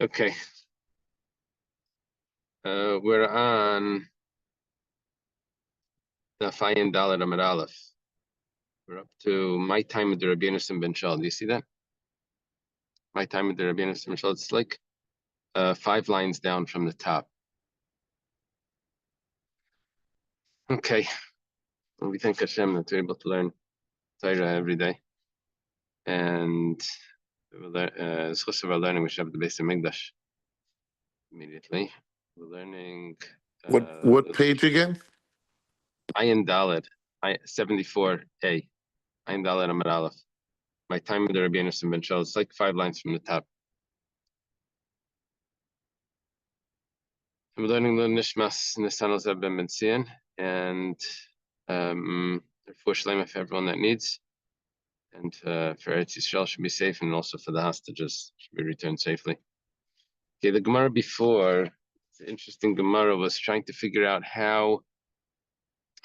Okay. We're on Daf Yomi Dalet Amud Aleph. We're up to my time with the Rabbi Yonasan ben Shal. Do you see that? My time with the Rabbi Yonasan ben Shal. It's like 5 lines down from the top. Okay. Well, we thank Hashem that we're able to learn Torah every day. And because of our learning, we should have the base of Migdash immediately. We're learning. What page again? Ayin Dalet, 74a. Ayin Dalet Amud Aleph. My time with the Rabbi Yonasan ben Shal. It's like 5 lines from the top. I'm learning the Nishmas Nisanel Zeb Ben Benzion and for Shlema for everyone that needs, and for Eretz Yisrael should be safe, and also for the hostages should be returned safely. Okay, the Gemara before, the interesting Gemara was trying to figure out how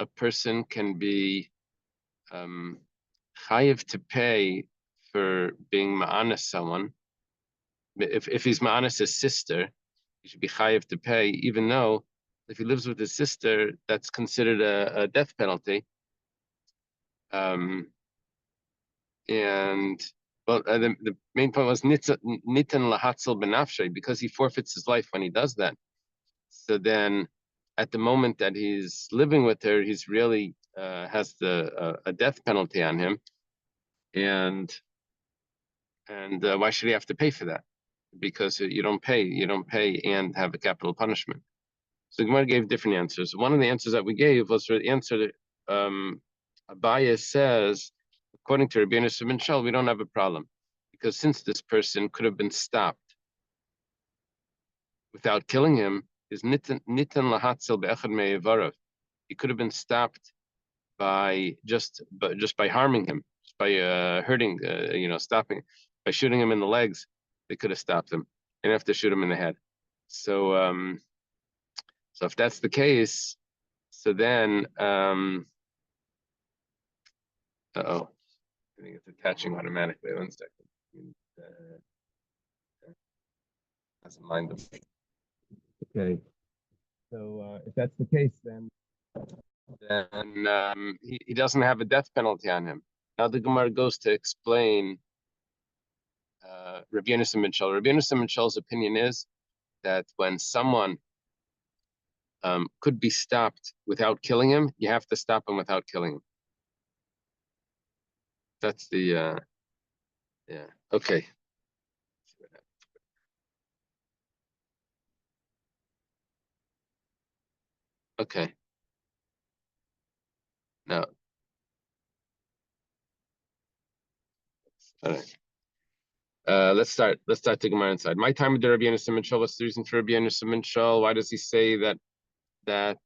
a person can be chayiv to pay for being ma'anas someone. If he's ma'anas his sister, he should be chayiv to pay, even though if he lives with his sister, that's considered a death penalty. And the main point was nitan lahatzel benafshay, because he forfeits his life when he does that. So then, at the moment that he's living with her, he's really has a death penalty on him, and why should he have to pay for that? Because you don't pay and have a capital punishment. So the Gemara gave different answers. One of the answers that we gave was for the answer that Abaye says, according to Rabbi Yonasan ben Shal, we don't have a problem, because since this person could have been stopped without killing him, is nitan lahatzel be'echad me'ivarav. He could have been stopped by just by harming him, just by hurting, stopping, by shooting him in the legs. They could have stopped him, and have to shoot him in the head. So if that's the case, so then I think it's attaching automatically. 1 second. Doesn't mind them. Okay. So if that's the case, then he doesn't have a death penalty on him. Now the Gemara goes to explain Rabbi Yonasan ben Shal. Rabbi Yonasan ben Shal's opinion is that when someone could be stopped without killing him, you have to stop him without killing him. That's the yeah. Okay. Okay. Now, all right. Let's start the Gemara inside. My time with the Rabbi Yonasan ben Shal. What's the reason for Rabbi Yonasan ben Shal? Why does he say that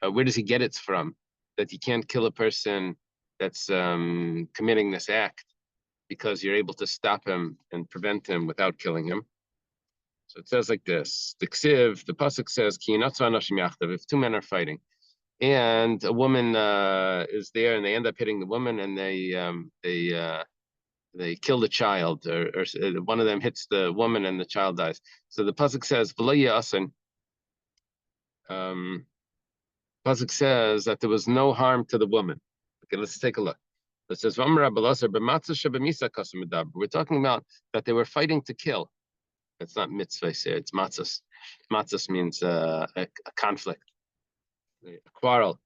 where does he get it from? That you can't kill a person that's committing this act, because you're able to stop him and prevent him without killing him. So it says like this: the pasuk says, "Ki yinatzu anashim yachdav." If 2 men are fighting, and a woman is there, and they end up hitting the woman, and they kill the child, or one of them hits the woman, and the child dies. So the pasuk says, "V'lo yasin." Pasuk says that there was no harm to the woman. Okay, let's take a look. It says, we're talking about that they were fighting to kill. It's not mitzvah here, it's matzos. Matzos means a conflict, a quarrel.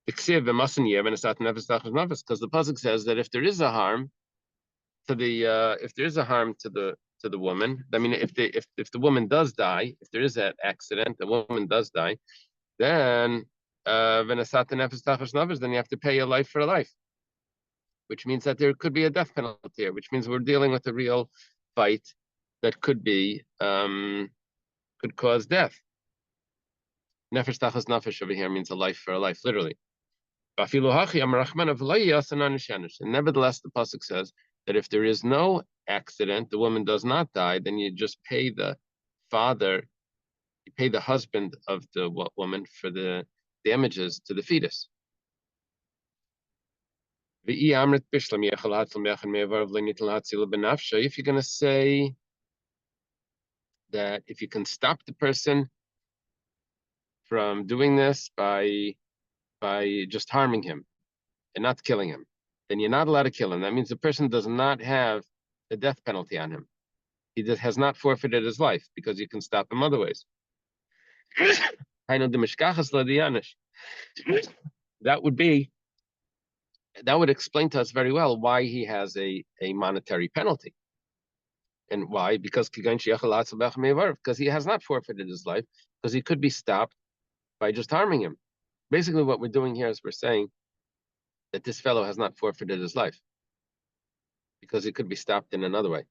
Because the pasuk says that if there is a harm to the woman, I mean, if the woman does die, if there is an accident, the woman does die, then then you have to pay a life for a life, which means that there could be a death penalty here, which means we're dealing with a real fight that could cause death. Nefesh tachas nefesh over here means a life for a life, literally. And nevertheless, the pasuk says that if there is no accident, the woman does not die, then you just pay the father, you pay the husband of the woman for the damages to the fetus. If you're going to say that if you can stop the person from doing this by just harming him and not killing him, then you're not allowed to kill him. That means the person does not have the death penalty on him. He has not forfeited his life because you can stop him other ways. That would explain to us very well why he has a monetary penalty. And why? Because he has not forfeited his life, because he could be stopped by just harming him. Basically, what we're doing here is we're saying that this fellow has not forfeited his life because he could be stopped in another way.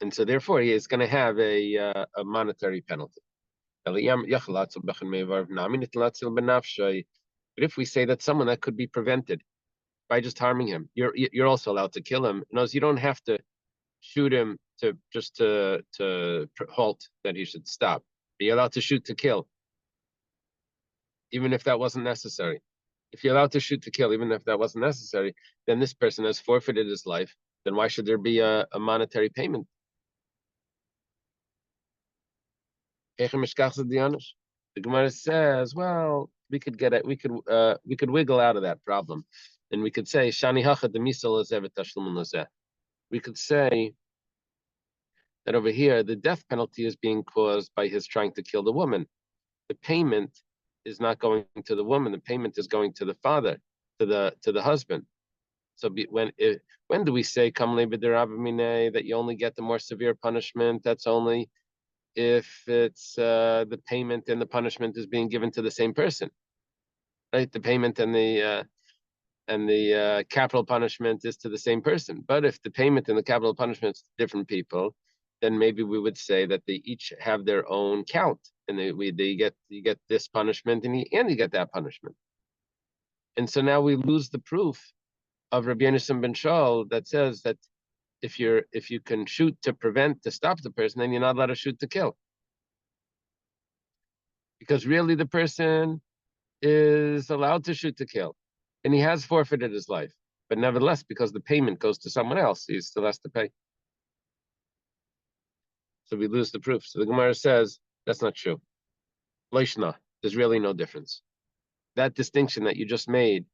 And so therefore he is going to have a monetary penalty. But if we say that someone that could be prevented by just harming him, you're also allowed to kill him. In other words, you don't have to shoot him to halt that he should stop. But you're allowed to shoot to kill, even if that wasn't necessary. If you're allowed to shoot to kill, even if that wasn't necessary, then this person has forfeited his life. Then why should there be a monetary payment? The Gemara says, well, we could get it. We could wiggle out of that problem, and we could say, Shani hacha demisal lezevet tashlumun lezeh. We could say that over here, the death penalty is being caused by his trying to kill the woman. The payment is not going to the woman. The payment is going to the father, to the husband. So when do we say that you only get the more severe punishment? That's only if it's the payment and the punishment is being given to the same person, right? The payment and the capital punishment is to the same person. But if the payment and the capital punishment is to different people, then maybe we would say that they each have their own count, and you get this punishment and you get that punishment. And so now we lose the proof of Rabbi Yonasan ben Shaul that says that if you can shoot to stop the person, then you're not allowed to shoot to kill. Because really the person is allowed to shoot to kill, and he has forfeited his life. But nevertheless, because the payment goes to someone else, he still has to pay. So we lose the proof. So the Gemara says that's not true. Leishna, there's really no difference. That distinction that you just made,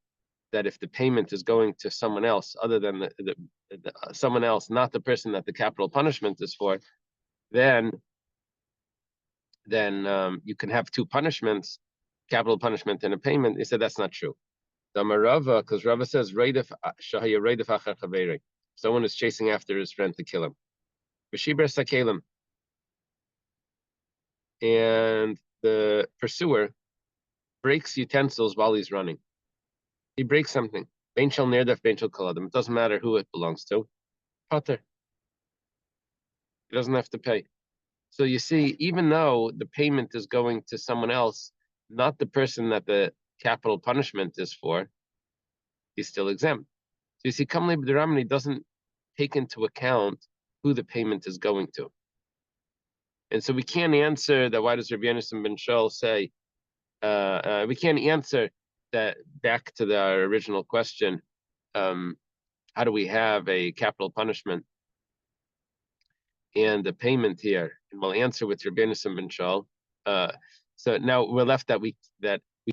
that if the payment is going to someone else other than someone else, not the person that the capital punishment is for, then you can have two punishments, capital punishment and a payment. He said that's not true. Rava, because Rava says someone is chasing after his friend to kill him. And the pursuer breaks utensils while he's running. He breaks something. It doesn't matter who it belongs to. Pater. He doesn't have to pay. So you see, even though the payment is going to someone else, not the person that the capital punishment is for, he's still exempt. So you see, Kamle B'Diramani doesn't take into account who the payment is going to. And so we can't answer that. Why does Rabbi Yonasan ben Shaul say? We can't answer that back to our original question. How do we have a capital punishment and a payment here? And we'll answer with Rabbi Yonasan ben Shaul. So now we're left that we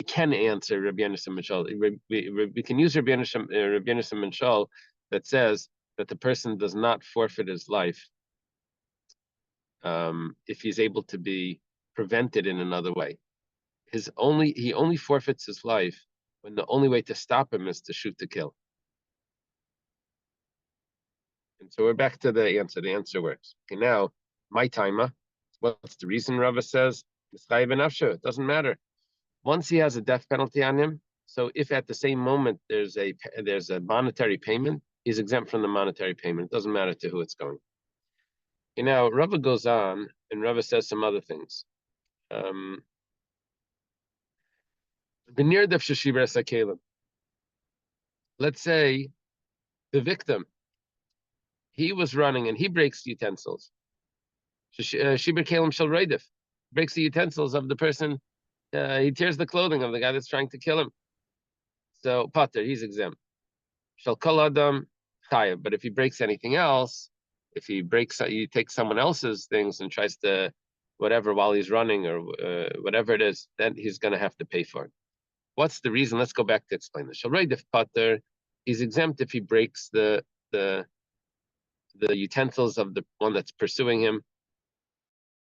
can answer Rabbi Yonasan ben Shaul. We can use Rabbi Yonasan ben Shaul that says that the person does not forfeit his life if he's able to be prevented in another way. He only forfeits his life when the only way to stop him is to shoot to kill. And so we're back to the answer. The answer works. Okay, now my timer. What's the reason Rava says? It doesn't matter. Once he has a death penalty on him, so if at the same moment there's a monetary payment, he's exempt from the monetary payment. It doesn't matter to who it's going. Okay, now Rava goes on and Rava says some other things. Let's say the victim, he was running and he breaks utensils. Shiber Kalim Shel Reidif breaks the utensils of the person. He tears the clothing of the guy that's trying to kill him. So Pater, he's exempt. Shall kol adam chayav. But if he breaks anything else, if he takes someone else's things and tries to whatever while he's running or whatever it is, then he's going to have to pay for it. What's the reason? Let's go back to explain this. Shall if Pater, he's exempt if he breaks the utensils of the one that's pursuing him.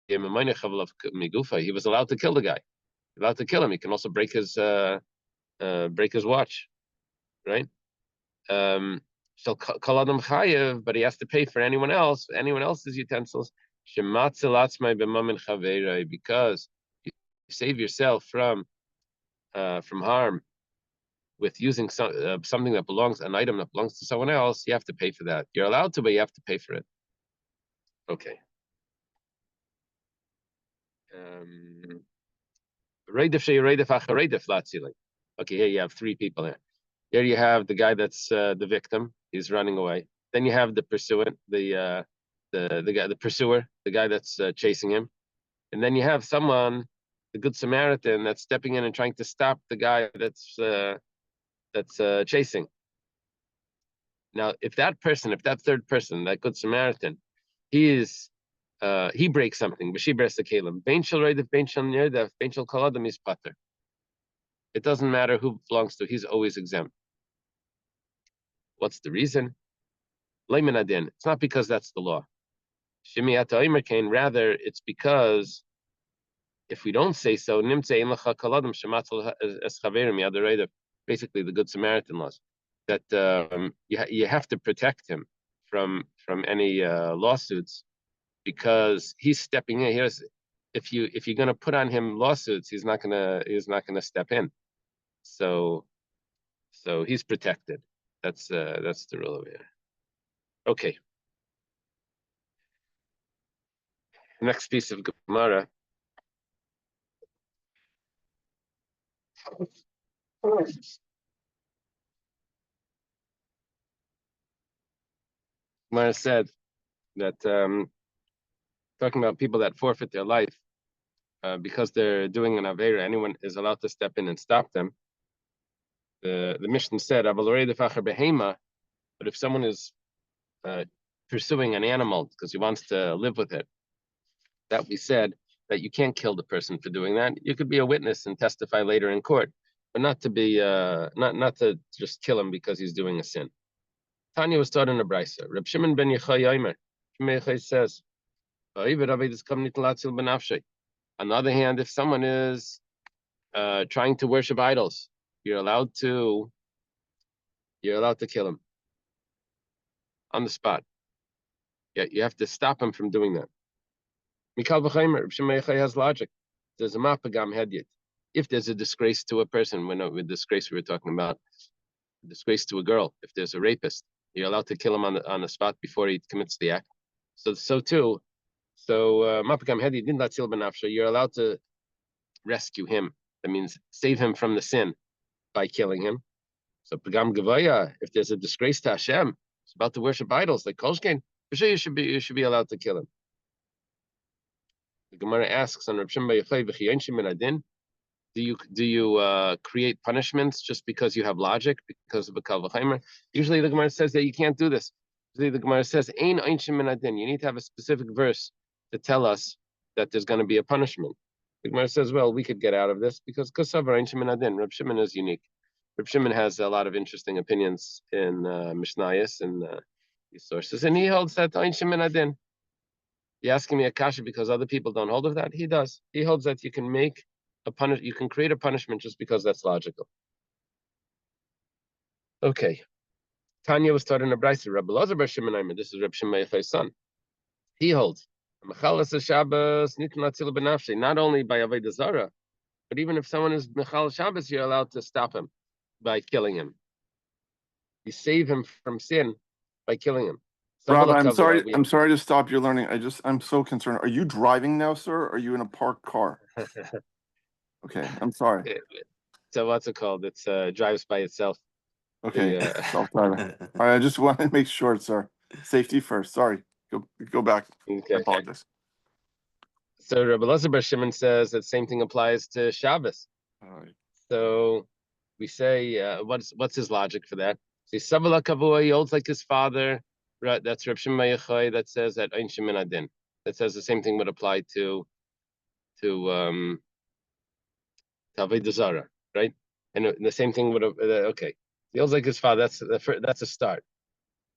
He was allowed to kill the guy. Allowed to kill him. He can also break his watch, right? Shall kol adam chayev, but he has to pay for anyone else's utensils. Because you save yourself from harm with using something that an item that belongs to someone else. You have to pay for that. You're allowed to, but you have to pay for it. Okay. Okay, here you have three people here. Here you have the guy that's the victim. He's running away. Then you have the pursuant, the pursuer, the guy that's chasing him. And then you have someone, the Good Samaritan, that's stepping in and trying to stop the guy that's chasing. Now, if that third person, that Good Samaritan, he breaks something. It doesn't matter who belongs to. He's always exempt. What's the reason? It's not because that's the law. Rather, it's because if we don't say so, basically the Good Samaritan laws, that you have to protect him from any lawsuits, because he's stepping in. If you're going to put on him lawsuits, he's not going to step in. So he's protected. That's the rule over here. Okay. Next piece of Gemara. Gemara said that talking about people that forfeit their life because they're doing an avera, anyone is allowed to step in and stop them. The Mishnah said, but if someone is pursuing an animal because he wants to live with it, that we said that you can't kill the person for doing that. You could be a witness and testify later in court, but not to be not to just kill him because he's doing a sin. Tanya was taught in a brisa. Reb Shimon ben Yochai says, on the other hand, if someone is trying to worship idols, you're allowed to kill him on the spot. Yeah, you have to stop him from doing that. Mikal v'chaymer, Shemeichai has logic. There's a mapagam hedyet. If there's a disgrace to a person, with disgrace we were talking about, disgrace to a girl. If there's a rapist, you're allowed to kill him on the spot before he commits the act. So too. So mapagam hedyet din latzil benafsho. You're allowed to rescue him. That means save him from the sin by killing him. So pagam gavaya. If there's a disgrace to Hashem, it's about to worship idols like Kolshkein, for sure you should be allowed to kill him. The Gemara asks on Reb Shimon ben Yochai v'chiyonshim min adin, do you create punishments just because you have logic, because of a kal v'chaymer? Usually the Gemara says that you can't do this. Usually the Gemara says ein onshim min adin. You need to have a specific verse to tell us that there's going to be a punishment. The Gemara says, well, we could get out of this because kasavar onshim min adin. Reb Shimon is unique. Reb Shimon has a lot of interesting opinions in Mishnayos and these sources, and he holds that onshim min adin. You're asking me a kasha because other people don't hold of that? He does. He holds that you can you can create a punishment just because that's logical. Okay. Tanya was taught in a brisa. Rabbi Elazar bar Shimon Aimer. This is Reb Shimon Yochai's son. He holds mechalas Shabbos nitin latzil b'nafshe. Not only by avodah zara, but even if someone is mechal Shabbos, you're allowed to stop him by killing him. You save him from sin by killing him. Rabbi, I'm sorry to stop your learning. I'm so concerned. Are you driving now, sir? Or are you in a parked car? Okay, I'm sorry. So what's it called? It's drives by itself. Okay, self-driving. All right, I just want to make sure, sir. Safety first. Sorry. Go back. Okay. I apologize. So Rabbi Elazar bar Shimon says that same thing applies to Shabbos. All right. So we say, what's his logic for that? Say Savala Kavua, he holds like his father. Right, that's Reb Shimon Yochai that says that Ein Shemin Adin. That says the same thing would apply to Avodah Zarah, right? And the same thing would have. Okay, he holds like his father. That's a start.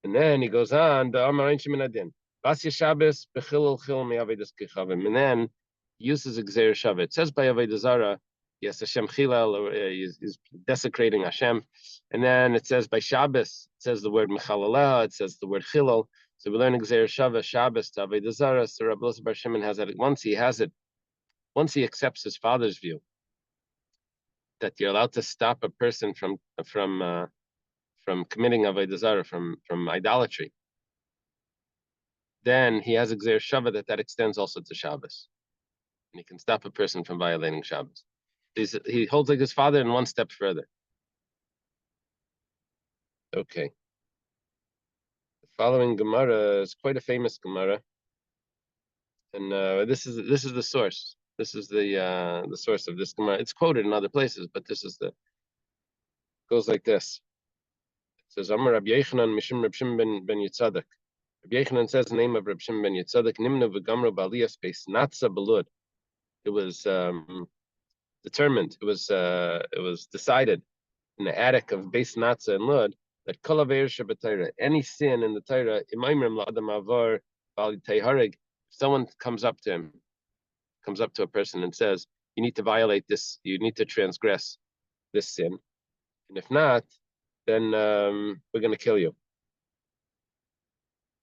And then he goes on, the Amar Ein Shemin Adin. Vasya Shabbos bechilul chil mi'avedas kichavim. And then he uses Gzeir Shavit. It says by Avodah Zarah, yes, Hashem Chilal, is desecrating Hashem. And then it says by Shabbos, it says the word Mechalaleh, it says the word Chilal. So we learn Gzeir Shavit, Shabbos to Avodah Zarah. So Rabbi Elazar Bar Shimon has that. Once he accepts his father's view, that you're allowed to stop a person from committing Avodah Zarah, from idolatry, then he has a Gzeir Shavah that extends also to Shabbos. And he can stop a person from violating Shabbos. He holds like his father in one step further. Okay. The following Gemara is quite a famous Gemara. And this is the source. This is the source of this Gemara. It's quoted in other places, but this is goes like this. It says, Amar Rabbi Yechanan Mishim Reb Shimon ben Yitzadek. Rabbi Yechanan says the name of Reb Shimon ben Yitzadek, Nimna v'gamra b'aliyas beis natza belud. It was determined. It was decided in the attic of Beis Natza and Lud that kol aveir shebeTorah, any sin in the Torah, imaymrim la'adam avar b'ali teiharig. If someone comes up to a person and says, you need to violate this, you need to transgress this sin, and if not, then we're going to kill you.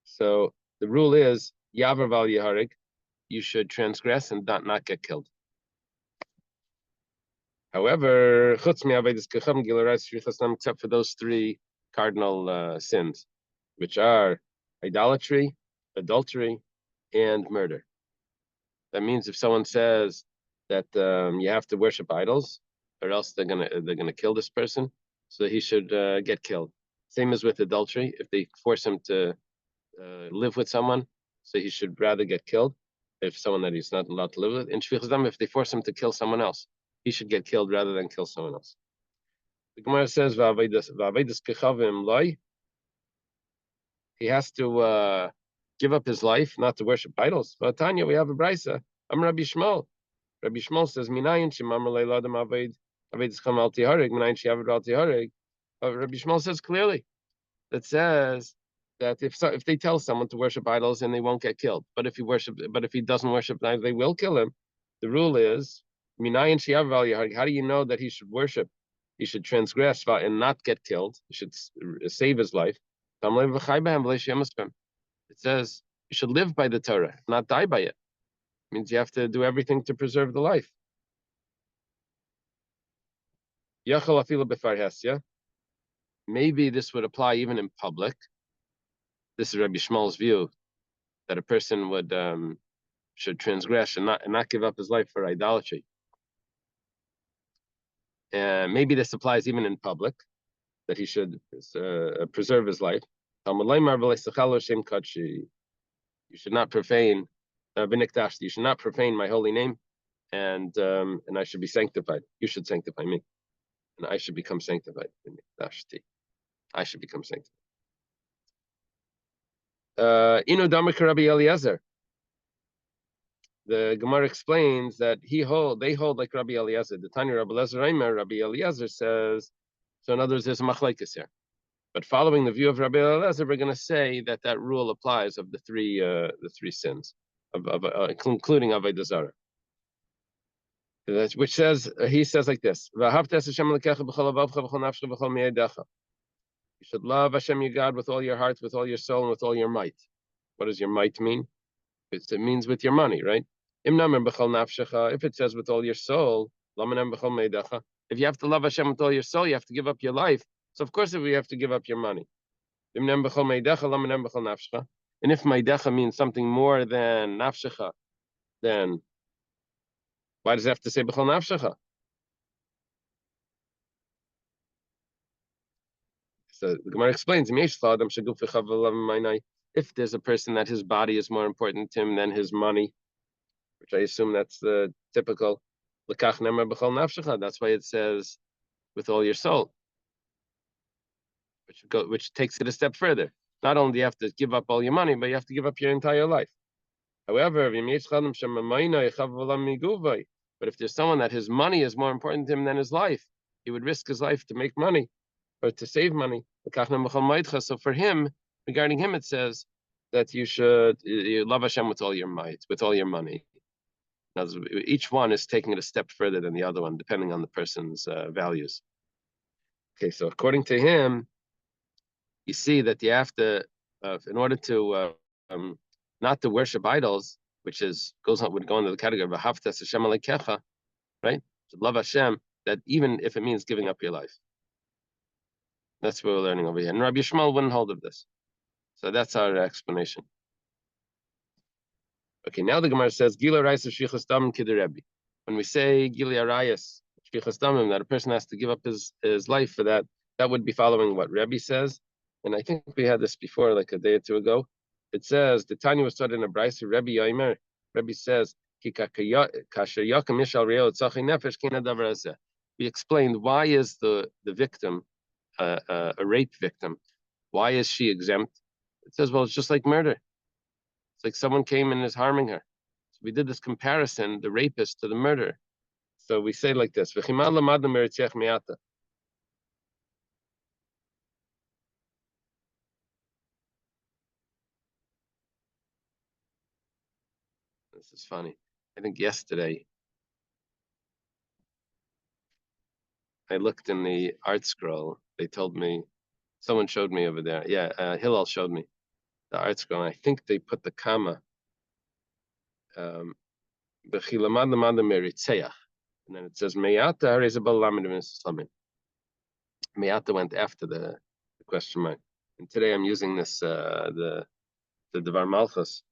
So the rule is yavar val yaharig, you should transgress and not get killed. However, except for those three cardinal sins, which are idolatry, adultery, and murder. That means if someone says that you have to worship idols, or else they're gonna kill this person, so he should get killed. Same as with adultery. If they force him to live with someone, so he should rather get killed. If someone that he's not allowed to live with, in Shvichas Dam, if they force him to kill someone else, he should get killed rather than kill someone else. The Gemara says, he has to give up his life not to worship idols. Tanya, we have a brisa. I'm Rabbi Shmuel. Rabbi Shmuel says, Minayin shemamar leiladam aved scham al tiharig, minayin she'avad al tiharig. Rabbi Shmuel says clearly, that says that if they tell someone to worship idols and they won't get killed, but if he doesn't worship idols, they will kill him. The rule is, minayin she'avad al tiharig. How do you know that he should worship? He should transgress and not get killed. He should save his life. It says you should live by the Torah, not die by it. It means you have to do everything to preserve the life. Maybe this would apply even in public. This is Rabbi Shmuel's view, that a person should transgress and not give up his life for idolatry. And maybe this applies even in public, that he should preserve his life. You should not profane you should not profane my holy name, and I should be sanctified. You should sanctify me, and I should become sanctified. I should become sanctified. Inu Damar Rabbi Eliezer. The Gemara explains that they hold like Rabbi Eliezer. The Tanya Rabbi Eliezer says, so in other words, there's a machlekes here. But following the view of Rabbi Eliezer, we're going to say that rule applies of the three sins, including Avodah Zarah. Which says, he says like this: You should love Hashem your God with all your heart, with all your soul, and with all your might. What does your might mean? It means with your money, right? If it says with all your soul, if you have to love Hashem with all your soul, you have to give up your life. So of course, if we have to give up your money, and if meidecha means something more than nafshecha, then why does it have to say b'chol nafshecha? So the Gemara explains, if there's a person that his body is more important to him than his money, which I assume that's the typical, that's why it says with all your soul, which takes it a step further. Not only do you have to give up all your money, but you have to give up your entire life. However, but if there's someone that his money is more important to him than his life, he would risk his life to make money or to save money. So for him, regarding him, it says that you love Hashem with all your might, with all your money. Now, each one is taking it a step further than the other one, depending on the person's values. Okay, so according to him, you see that you have to, in order to not to worship idols, which would go into the category of Haftas Hashem Alekecha, right? To love Hashem, that even if it means giving up your life. That's what we're learning over here. And Rabbi Yishmael wouldn't hold of this. So that's our explanation. Okay, now the Gemara says, Gila Rayas Shvichas Damim Kiderebi. When we say Gila Rayas Shvichas Damim, that a person has to give up his life for that, that would be following what Rebbe says. And I think we had this before, like a day or two ago. It says, the Tanya was taught in a Brisa, Rebbe Yomer. Rebbe says, we explained why is the victim a rape victim? Why is she exempt? It says, well, it's just like murder. It's like someone came and is harming her. So we did this comparison, the rapist to the murderer. So we say like this, this is funny. I think yesterday I looked in the art scroll. They told me, someone showed me over there. Yeah, Hillel showed me the art scroll. And I think they put the comma. And then it says Meyata Meyata went after the question mark. And today I'm using this the Devar Malchus.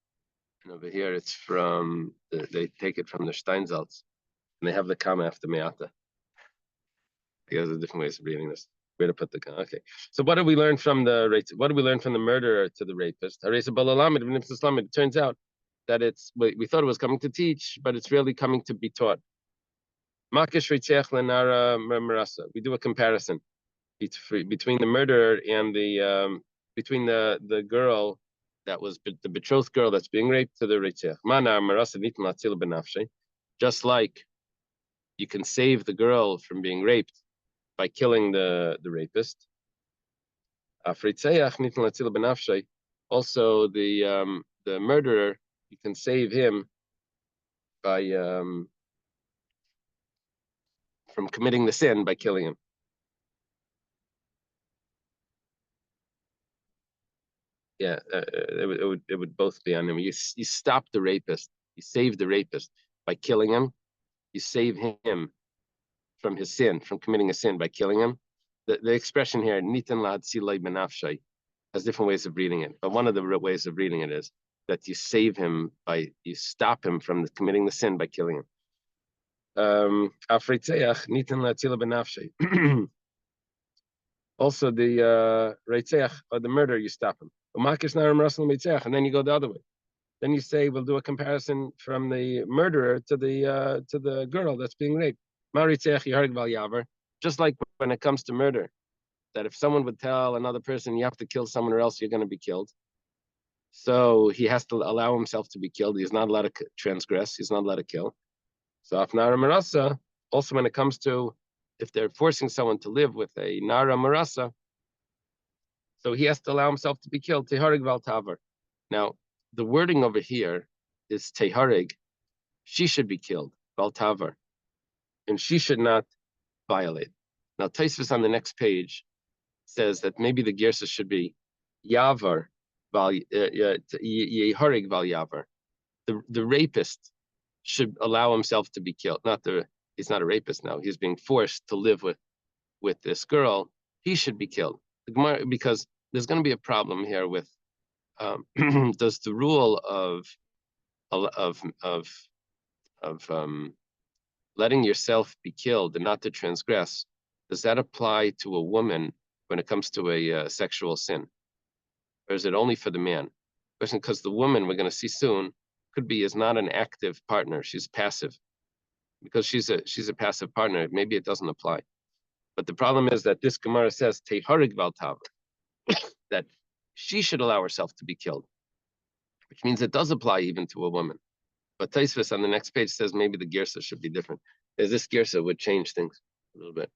And over here it's from they take it from the Steinsaltz. And they have the comma after Meyata. There's different ways of reading this. Where to put the comma? Okay. So what do we learn from the murderer to the rapist? It turns out that we thought it was coming to teach, but it's really coming to be taught. We do a comparison between the murderer and between the girl that was the betrothed girl that's being raped to the Ritzech. Just like you can save the girl from being raped by killing the rapist. Also, the murderer, you can save him by from committing the sin by killing him. Yeah, it would both be on him. You stop the rapist, you save the rapist by killing him. You save him from his sin, from committing a sin by killing him. The expression here, nitan la'atzilai benafshay, has different ways of reading it. But one of the ways of reading it is that you save him you stop him from committing the sin by killing him. Also, the Reitzeach, or the murder, you stop him. And then you go the other way. Then you say, we'll do a comparison from the murderer to the girl that's being raped. Just like when it comes to murder, that if someone would tell another person, you have to kill someone or else you're going to be killed. So he has to allow himself to be killed. He's not allowed to transgress. He's not allowed to kill. So Afnara Marasa, also when it comes to if they're forcing someone to live with a Nara Marasa, so he has to allow himself to be killed. Teharig val tavar. Now, the wording over here is teharig. She should be killed, val tavar, and she should not violate. Now, Taisvis on the next page says that maybe the girsa should be yavar val yeharig val yavar. The rapist should allow himself to be killed. He's not a rapist now. He's being forced to live with this girl. He should be killed. Because there's going to be a problem here with does the rule of letting yourself be killed and not to transgress, does that apply to a woman when it comes to a sexual sin, or is it only for the man? Because the woman, we're going to see soon, is not an active partner. She's passive. Because she's a passive partner, maybe it doesn't apply. But the problem is that this Gemara says Teharig Valtav, that she should allow herself to be killed, which means it does apply even to a woman. But Taisvis on the next page says maybe the Girsa should be different. As this Girsa would change things a little bit.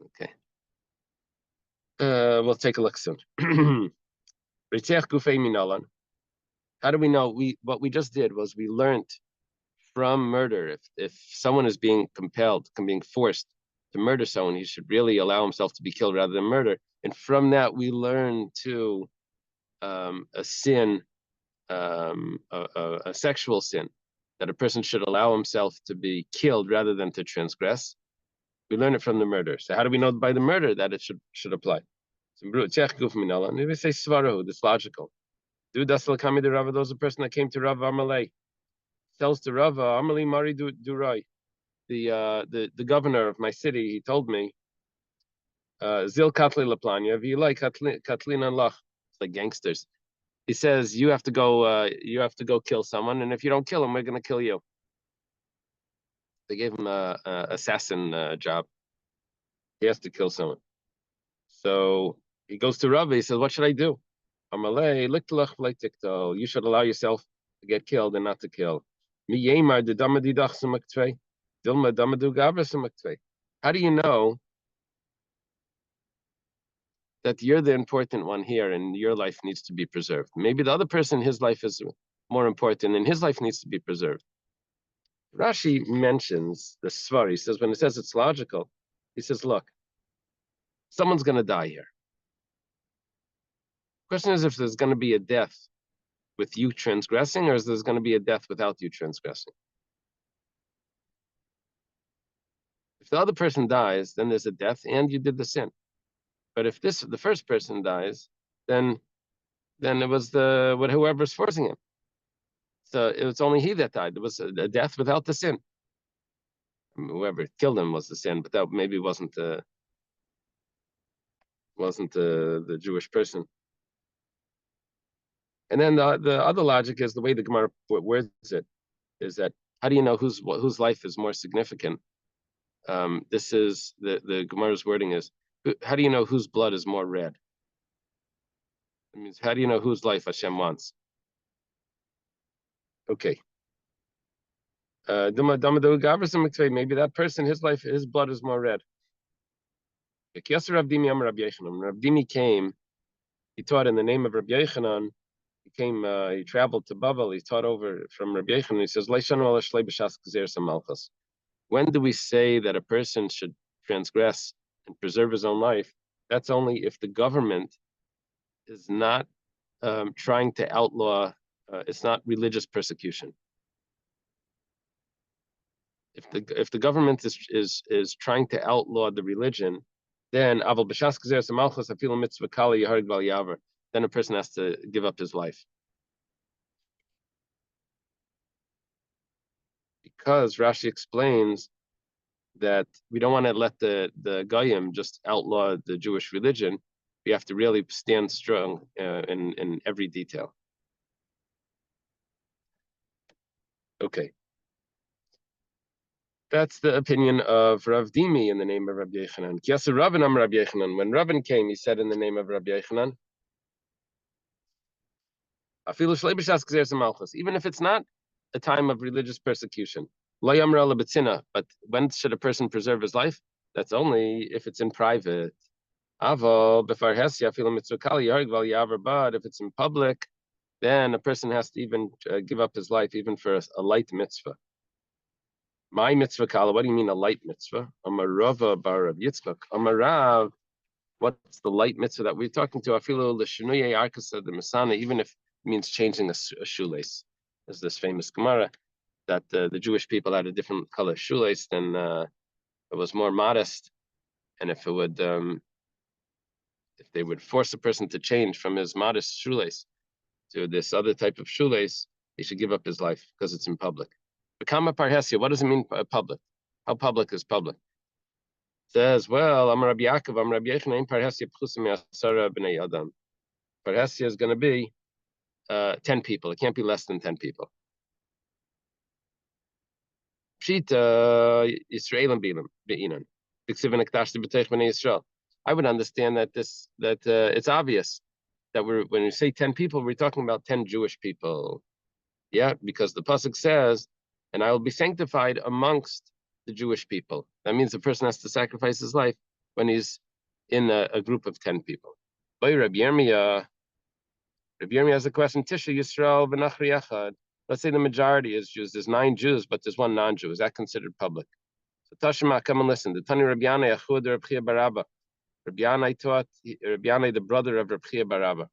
Okay. We'll take a look soon. How do we know? What we just did was we learned from murder. If someone is being compelled, being forced to murder someone, he should really allow himself to be killed rather than murder. And from that, we learn to a sin, a sexual sin, that a person should allow himself to be killed rather than to transgress. We learn it from the murder. So how do we know by the murder that it should apply? And we say svarahu, that's logical. Do dasalakami the Rava, those a person that came to Rava Amalei, tells to Rava Amalei Mari Durai, the governor of my city, he told me, Zil Katli Laplanya, Vilai Katlin and Lach, it's like gangsters. He says you have to go kill someone, and if you don't kill him, we're gonna kill you. They gave him a assassin job. He has to kill someone. So he goes to Rava. He says, "What should I do?" Amalei, you should allow yourself to get killed and not to kill. How do you know that you're the important one here and your life needs to be preserved? Maybe the other person, his life is more important and his life needs to be preserved. Rashi mentions the Svar. He says, when it says it's logical, he says, look, someone's going to die here. The question is if there's going to be a death with you transgressing, or is there going to be a death without you transgressing? If the other person dies, then there's a death and you did the sin. But if the first person dies, then it was whoever's forcing him. So it was only he that died. It was a death without the sin. I mean, whoever killed him was the sin, but that maybe wasn't the Jewish person. And then the other logic is the way the Gemara words it is that how do you know whose life is more significant? This is the Gemara's wording is, how do you know whose blood is more red? It means how do you know whose life Hashem wants? Okay. Maybe that person, his blood is more red. Rav Dimi came, he taught in the name of Rabbi Yochanan. He traveled to Babel, he taught over from Rabbi Yochanan. He says, when do we say that a person should transgress and preserve his own life? That's only if the government is not trying to outlaw, it's not religious persecution. If the government is trying to outlaw the religion, then then a person has to give up his life. Because Rashi explains that we don't want to let the Goyim just outlaw the Jewish religion. We have to really stand strong in every detail. Okay. That's the opinion of Rav Dimi in the name of Rabbi Yochanan. When Rabban came, he said in the name of Rabbi Yochanan, even if it's not a time of religious persecution, but when should a person preserve his life? That's only if it's in private. But if it's in public, then a person has to even give up his life even for a light mitzvah. My mitzvah kala, what do you mean a light mitzvah? Amarava bar Rav Yitzchak. Amarav, what's the light mitzvah that we're talking to? Afilu l'shunuye arkasa the Masana, even if it means changing a shoelace. There's this famous Gemara that the Jewish people had a different color shoelace, then it was more modest. And if they would force a person to change from his modest shoelace to this other type of shoelace, he should give up his life because it's in public. Bekama parhesia, what does it mean public? How public is public? It says, well, I'm Rabbi Yaakov, I'm Rabbi Yochanan, parhesia pchusim yasara b'nei adam. Parhesia is going to be 10 people. It can't be less than 10 people. Pshita Yisraelim Be'inan. I would understand that it's obvious that when we say 10 people, we're talking about 10 Jewish people. Yeah, because the pasuk says, "And I will be sanctified amongst the Jewish people." That means the person has to sacrifice his life when he's in a group of 10 people. By Rabbi Yirmiyah has a question. Tisha Yisrael v'Nachri Echad. Let's say the majority is Jews. There's 9 Jews, but there's 1 non-Jew. Is that considered public? So Tashima, come and listen. The Tani Rabbi Yanai Achud Rabbi Chia Barabba. Rabbi Yanai taught Rabbi Yanai, the brother of Rabbi Chia Barabba.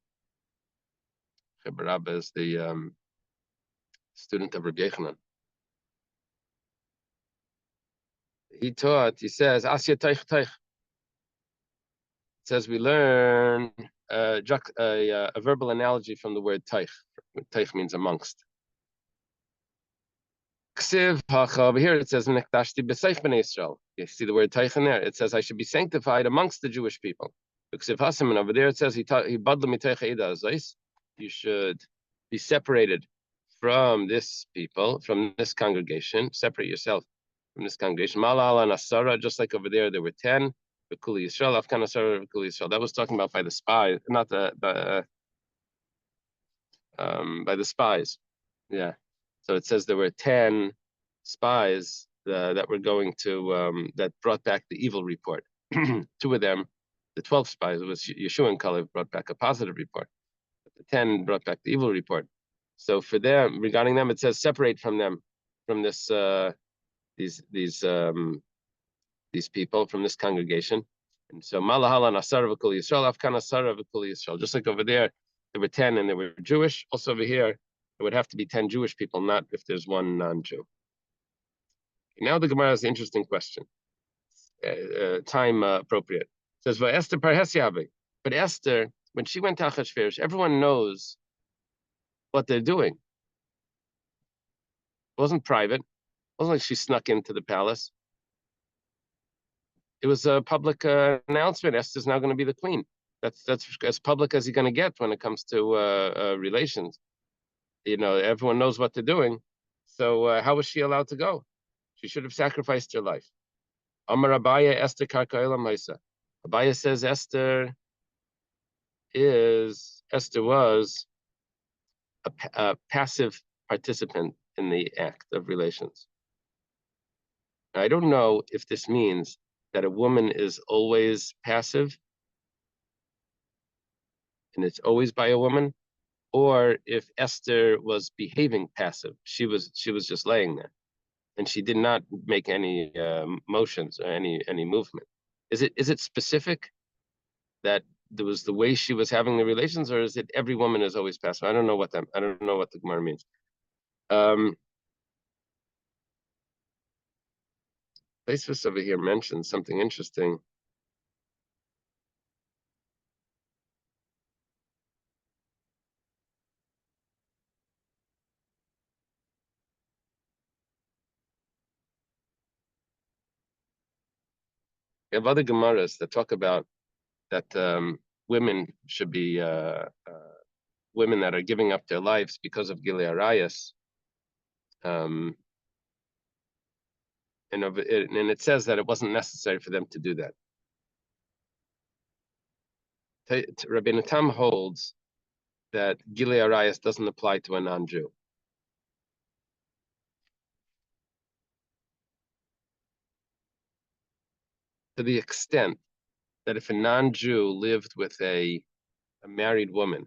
Chia Barabba is the student of Rabbi Yechanan. He says, Asya Teich Teich. It says we learn a verbal analogy from the word Teich. Teich means amongst. Over here it says, you see the word Teich in there? It says, I should be sanctified amongst the Jewish people. And over there it says, you should be separated from this people, from this congregation, separate yourself from this congregation. Malala Nasara, just like over there were 10. That was talking about by the spies, not by the spies. Yeah. So it says there were 10 spies that were going to that brought back the evil report. 2 of them, the 12 spies, it was Yeshua and Kalev, brought back a positive report. The 10 brought back the evil report. So for them, regarding them, it says separate from them, from this these people, from this congregation. And so Malahala Nasara v'Kol Yisrael, Afkan Nasara v'Kol Yisrael. Just like over there were 10 and they were Jewish. Also over here, it would have to be 10 Jewish people, not if there's 1 non-Jew. Now the Gemara has an interesting question. Time appropriate. It says, Esther Parhesyabe. But Esther, when she went to Achashverosh, everyone knows what they're doing. It wasn't private. It wasn't like she snuck into the palace. It was a public announcement. Esther's now going to be the queen. That's as public as you're going to get when it comes to relations. You know, everyone knows what they're doing. So how was she allowed to go? She should have sacrificed her life. Amar Abaya Esther Karkaela Maisa. Abaya says Esther was a passive participant in the act of relations. Now, I don't know if this means that a woman is always passive and it's always by a woman, or if Esther was behaving passive. She was just laying there, and she did not make any motions or any movement. Is it specific that there was the way she was having the relations, or is it every woman is always passive? I don't know what the Gemara means. Tosfos over here mentions something interesting. We have other Gemaras that talk about that women should be women that are giving up their lives because of Gilei Arayos. And it says that it wasn't necessary for them to do that. Rabbeinu Tam holds that Gilei Arayos doesn't apply to a non-Jew. To the extent that if a non-Jew lived with a married woman,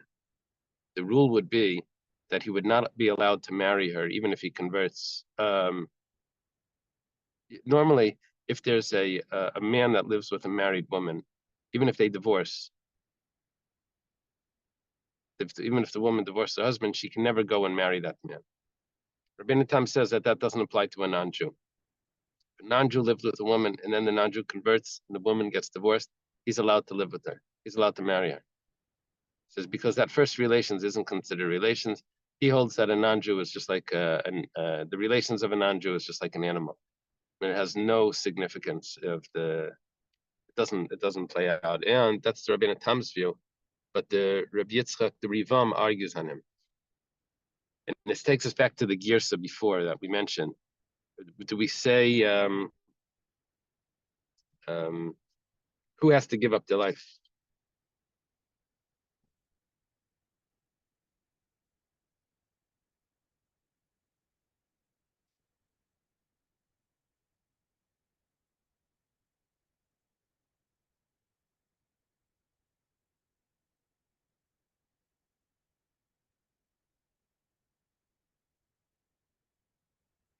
the rule would be that he would not be allowed to marry her, even if he converts. Normally, if there's a man that lives with a married woman, even if they divorce, even if the woman divorced her husband, she can never go and marry that man. Rabbeinu Tam says that doesn't apply to a non-Jew. If a non-Jew lives with a woman and then the non-Jew converts and the woman gets divorced, he's allowed to live with her. He's allowed to marry her. He says because that first relations isn't considered relations. He holds that a non-Jew is just like the relations of a non-Jew is just like an animal. It has no significance it doesn't play out. And that's the Rabbeinu Tam's view. But the Rabbi Yitzchak, the Rivam, argues on him. And this takes us back to the Girsa before that we mentioned, do we say who has to give up their life?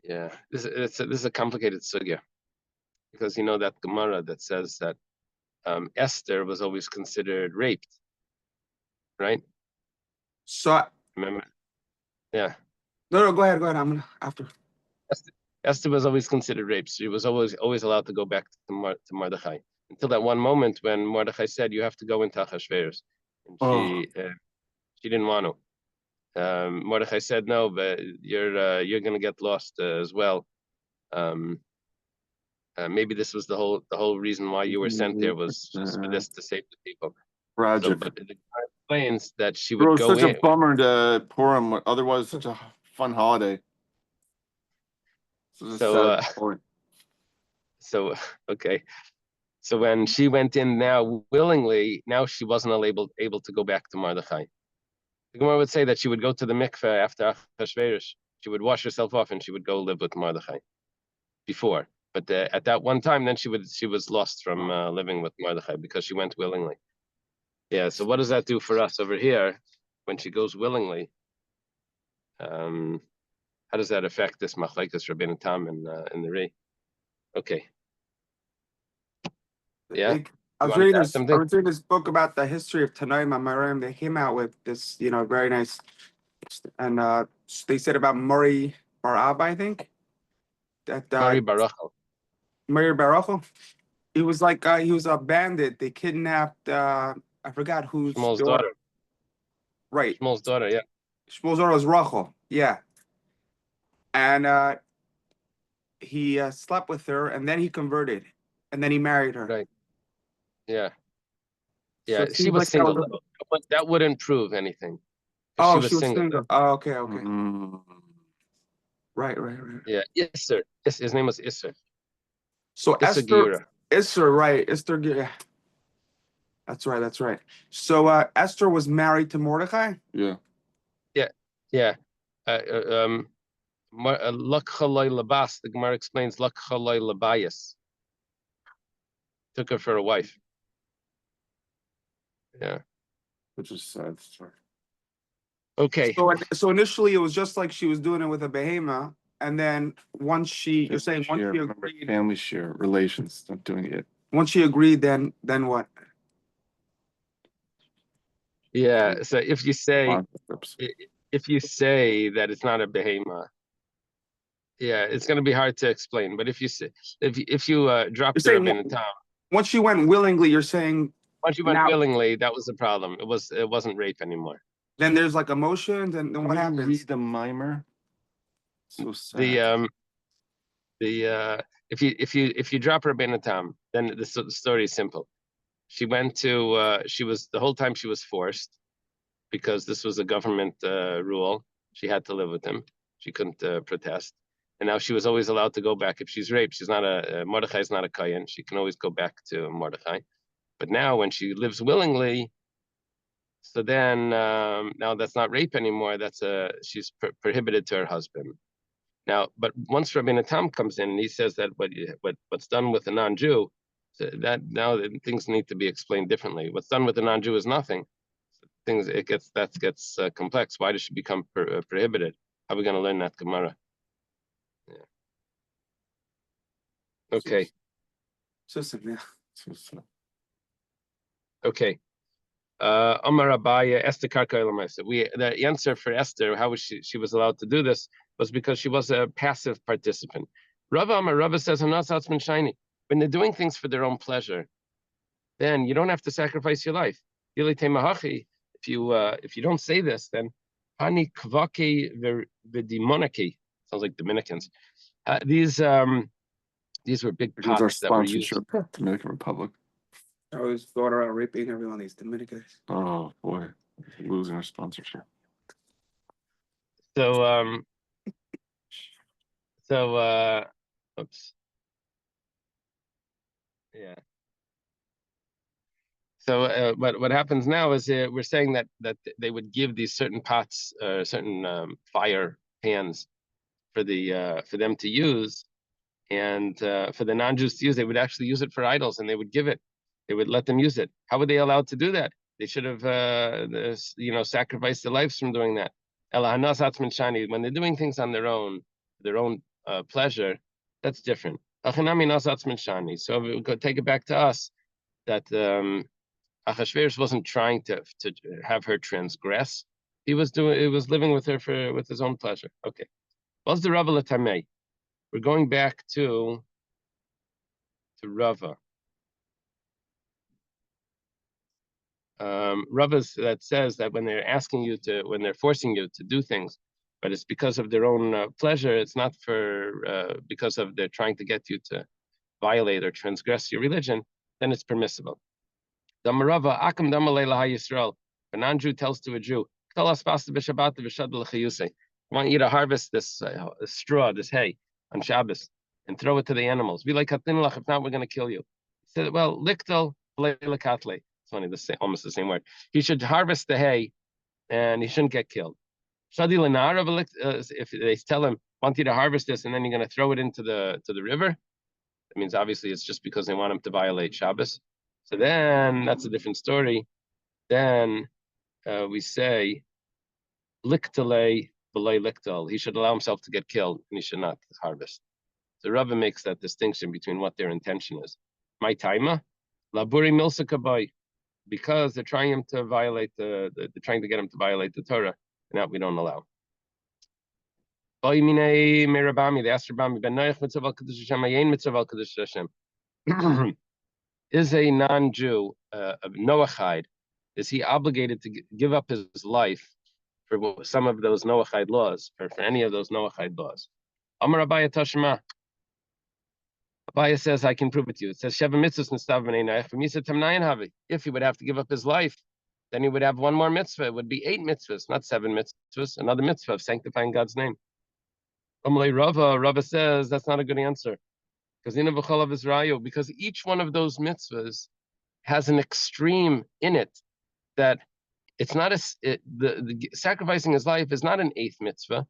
Yeah, this is a complicated sugya, because you know that Gemara that says that Esther was always considered raped, right? So Remember? Yeah. no, go ahead. I'm gonna after. Esther was always considered raped. She was always allowed to go back to Mordechai, until that one moment when Mordechai said, "You have to go into Achashverosh," and she didn't want to. Mordechai said, "No, but you're going to get lost as well." Maybe this was the whole reason why you were sent there, was just for this, to save the people. Tragic. So, but the Gemara explains that she would go such in. a bummer to Purim. Otherwise, such a fun holiday. So okay. So when she went in now willingly, now she wasn't able to go back to Mordechai. The Gemara would say that she would go to the mikveh after Achashverosh. She would wash herself off and she would go live with Mordechai before. But at that one time, then she was lost from living with Mordechai because she went willingly. Yeah. So what does that do for us over here when she goes willingly? How does that affect this machlekes Rabbeinu Tam in the Ri? Okay. Yeah. I was reading this book about the history of Tanoim Amarim. They came out with this, very nice, and they said about Murray Bar Abba, I think. That Murray Barachel. Murray Barachel. He was like he was a bandit. They kidnapped I forgot whose Shmuel's daughter. Right. Shmuel's daughter, yeah. Shmuel's daughter was Rachel, yeah. And he slept with her, and then he converted, and then he married her. Right. Yeah. So Yeah, she was single. That wouldn't prove anything. Oh, she was single. Oh, okay. Right. Yeah, Isser. His name was Isser. So Esther, right? Esther, yeah. That's right. So Esther was married to Mordecai. Yeah. Lakchaloi labas. The Gemara explains Lakchaloi labayas. Took her for a wife. Yeah. Which is sad story. Okay. So initially it was just like she was doing it with a behema, and then once she agreed, family share relations, not doing it. Once she agreed, then what? Yeah. So if you say that it's not a behema, yeah, it's going to be hard to explain. But if you say if you drop the Rabbeinu Tam, once she went willingly, you're saying. Once she went willingly, that was the problem. It wasn't rape anymore. Then there's like emotions, and then what happens? Read the mimer. So sad. If you drop Rabbeinu Tam, then the story is simple. She went to the whole time she was forced, because this was a government rule. She had to live with him. She couldn't protest, and now she was always allowed to go back if she's raped. She's not Mordechai is not a kohen. She can always go back to Mordechai. But now when she lives willingly, so then now that's not rape anymore. That's she's prohibited to her husband. Now, but once Rabbeinu Tam comes in and he says that what's done with a non-Jew, so that now things need to be explained differently. What's done with a non-Jew is nothing. It gets complex. Why does she become prohibited? How are we going to learn that Gemara? Yeah. Okay. Okay. Amar Abaya, Esther Karka. The answer for Esther, how was she was allowed to do this, was because she was a passive participant. Rava says, shiny. When they're doing things for their own pleasure, then you don't have to sacrifice your life. If you don't say this, then Hani Kvaki Vidimonaki, sounds like Dominicans. These were big pots that were used. Dominican Republic. I was going around raping everyone, these Dominicans. Oh boy, losing our sponsorship. So So, oops. Yeah. So what happens now is we're saying that they would give these certain pots, certain fire pans for them to use, and for the non-Jews to use, they would actually use it for idols, and they would give it. They would let them use it. How were they allowed to do that? They should have, sacrificed their lives from doing that. When they're doing things on their own pleasure, that's different. So we could take it back to us that Achashverosh wasn't trying to have her transgress. He was living with her with his own pleasure. Okay. What's the Rava Latamei? We're going back to Rava. Rava that says that when they're forcing you to do things, but it's because of their own pleasure. It's not because of they're trying to get you to violate or transgress your religion. Then it's permissible. The Marava Akam Damalei Yisrael. A non-Jew tells to a Jew, I want you to harvest this straw, this hay, on Shabbos, and throw it to the animals. If not, we're going to kill you. He said, well, liktel katle. It's funny, almost the same word. He should harvest the hay, and he shouldn't get killed. If they tell him, want you to harvest this, and then you're going to throw it into the river, that means obviously it's just because they want him to violate Shabbos. So then that's a different story. Then we say, liktale b'lei liktal. He should allow himself to get killed, and he should not harvest. So Rava makes that distinction between what their intention is. My taima, laburi milsa kabai, because they're trying him to violate they're trying to get him to violate the Torah, and that we don't allow. They asked Rabami, ben noach mitzvah al kadosh Hashem, ayin mitzvah al kadosh Hashem. Is a non-Jew, a Noachide, is he obligated to give up his life for some of those Noachide laws, or for any of those Noachide laws? Amar Abaya Tashma. Abaya says, I can prove it to you. It says, Sheva mitzvahs nistav b'nei noach, v'misa tamnayin havi. If he would have to give up his life, then he would have one more mitzvah. It would be 8 mitzvahs, not 7 mitzvahs. Another mitzvah of sanctifying God's name. Amalei Rava says, that's not a good answer. Because each one of those mitzvahs has an extreme in it that it's not the sacrificing his life is not an 8th mitzvah.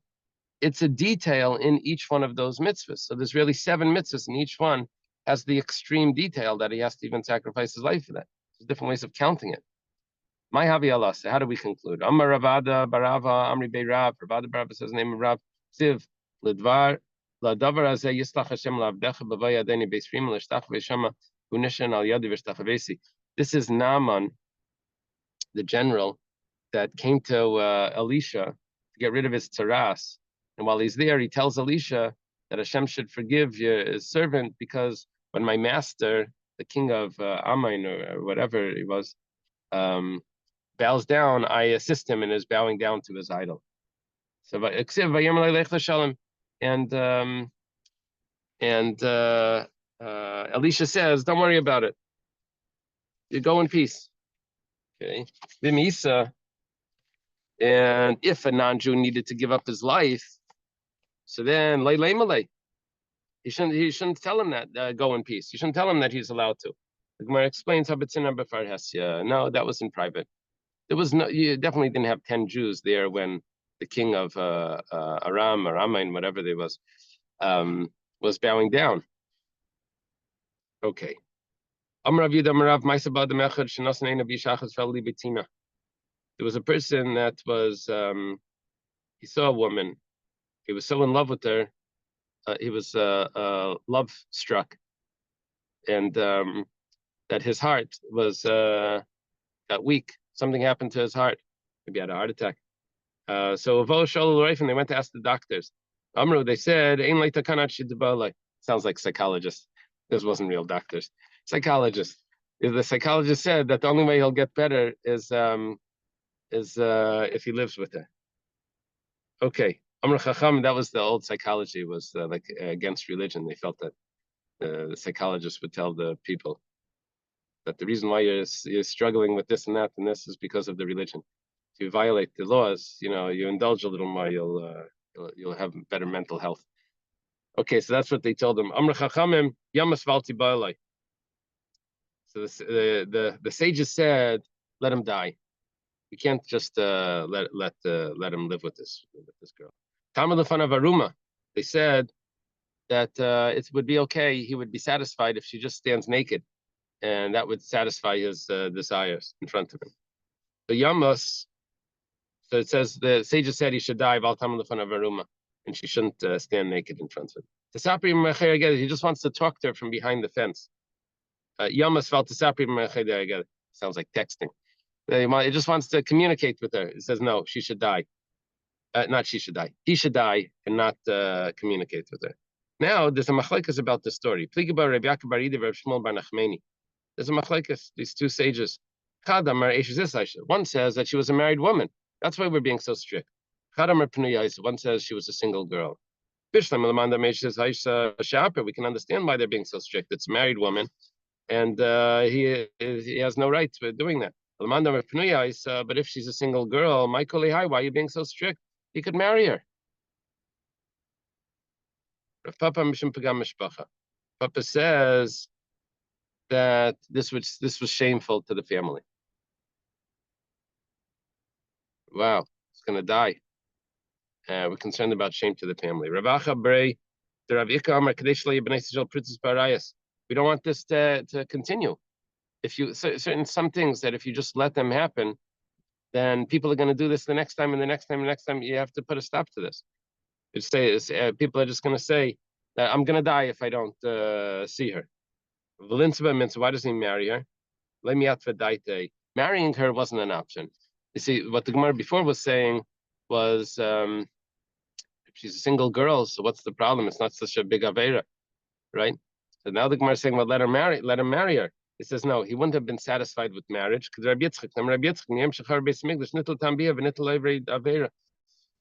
It's a detail in each one of those mitzvahs. So there's really 7 mitzvahs, and each one has the extreme detail that he has to even sacrifice his life for that. There's different ways of counting it. My havi Allah. So how do we conclude? Amar Ravada Barava Amri Bei Rav. Ravada Barava says the name of Rav. Siv Ledvar. This is Naaman, the general, that came to Elisha to get rid of his tzaras. And while he's there, he tells Elisha that Hashem should forgive his servant because when my master, the king of Ammon or whatever he was, bows down, I assist him in his bowing down to his idol. So, and Elisha says, don't worry about it. You go in peace. Okay. Vimisa. And if a non-Jew needed to give up his life, so then he shouldn't tell him that go in peace. You shouldn't tell him that he's allowed to. The Gemara explains no, that was in private. You definitely didn't have 10 Jews there when the king of Aram or Ammon, whatever they was bowing down. Okay. There was a person that was he saw a woman. He was so in love with her. He was love struck, and that his heart was got weak. Something happened to his heart. Maybe he had a heart attack. So they went to ask the doctors. They said, sounds like psychologists. This wasn't real doctors. Psychologists. The psychologist said that the only way he'll get better is if he lives with her. Okay. Amr Chacham, that was the old psychology, was against religion. They felt that the psychologists would tell the people that the reason why you're struggling with this and that and this is because of the religion. If you violate the laws, you indulge a little more, you'll have better mental health. Okay, so that's what they told him. Amr Chachamim Yamas Valti Ba'alai. So the sages said, let him die. We can't just let him live with this girl. Tamal Lefanav Aruma. They said that it would be okay. He would be satisfied if she just stands naked, and that would satisfy his desires in front of him. The Yamas. So it says the sages said he should die, and she shouldn't stand naked in front of him. He just wants to talk to her from behind the fence. Sounds like texting. He just wants to communicate with her. It says no, she should die. Not she should die. He should die and not communicate with her. Now there's a machlekes about the story. There's a machlekes. These two sages. One says that she was a married woman. That's why we're being so strict. One says she was a single girl. We can understand why they're being so strict. It's a married woman, and he has no right to doing that. But if she's a single girl, why are you being so strict? He could marry her. Papa says that this was shameful to the family. Wow, it's going to die. We're concerned about shame to the family. We don't want this to continue. If you some things that if you just let them happen, then people are going to do this the next time and the next time and the next time. You have to put a stop to this. People are just going to say that I'm going to die if I don't see her. Why doesn't he marry her? Marrying her wasn't an option. You see, what the Gemara before was saying was, if she's a single girl, so what's the problem? It's not such a big avera, right? So now the Gemara is saying, well, let him marry her. He says, no, he wouldn't have been satisfied with marriage because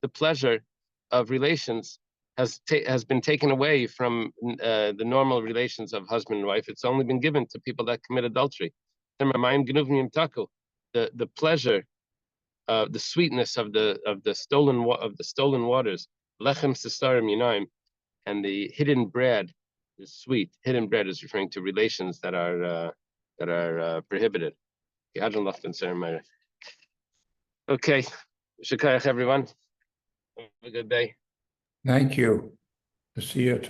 the pleasure of relations has been taken away from the normal relations of husband and wife. It's only been given to people that commit adultery. The pleasure, the sweetness of the stolen waters, lechem sesarim yinaim, and the hidden bread is sweet. Hidden bread is referring to relations that are prohibited. Okay, shukayach everyone. Have a good day. Thank you. See you.